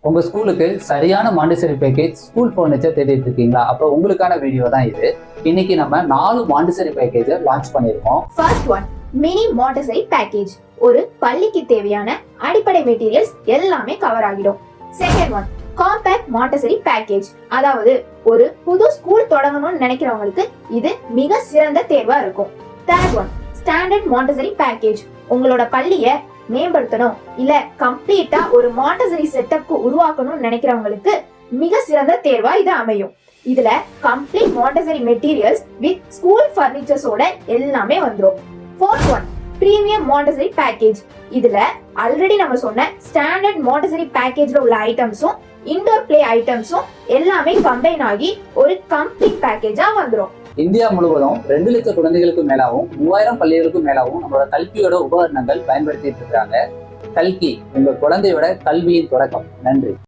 உங்க ஸ்கூலுக்கு சரியான மாண்டிசரி பேக்கேஜ் ஸ்கூல் ஃபர்னிச்சர் தேடிட்டு இருக்கீங்களா? அப்போ உங்களுக்கான வீடியோ தான் இது. இன்னைக்கு நம்ம 4 மாண்டிசரி பேக்கேஜை லான்ச் பண்ணியிருக்கோம். First one, mini Montessori package. ஒரு பள்ளிக்கு தேவையான அடிப்படை மெட்டீரியல்ஸ் எல்லாமே கவர் ஆகிடும். Second one, compact Montessori package. அதாவது ஒரு புது ஸ்கூல் தொடங்கணும்னு நினைக்கிறவங்களுக்கு இது மிக சிறந்த தேர்வா இருக்கும். Third one, standard Montessori package. உங்களோட பள்ளியை மேம்படுத்தணும் இல்ல கம்ப்ளீட்டா ஒரு மாண்டிசரி செட்டப்க்கு உருவாக்கணும்னு நினைக்கிறவங்களுக்கு மிக சிறந்த தேர்வா இது அமையும். இதுல complete Montessori materials with school ஃபர்னிச்சர்ஸோட எல்லாமே வந்துரும். Fourth one, premium Montessori package. இதுல ஆல்ரெடி நம்ம சொன்ன ஸ்டாண்டர்ட் மாண்டிசரி பேக்கேஜ்ல உள்ள ஐட்டம்ஸும் இன்டோர் பிளே ஐட்டம்ஸும் எல்லாமே கம்பைன் ஆகி ஒரு கம்ப்ளீட் பேக்கேஜா வந்துரும். இந்தியா முழுவதும் 2 லட்சம் குழந்தைகளுக்கு மேலாவும் 3000 பள்ளிகளுக்கும் மேலாவும் நம்மளோட கல்வியோட உபகரணங்கள் பயன்படுத்திட்டு இருக்காங்க. கல்கி உங்க குழந்தையோட கல்வியின் தொடக்கம். நன்றி.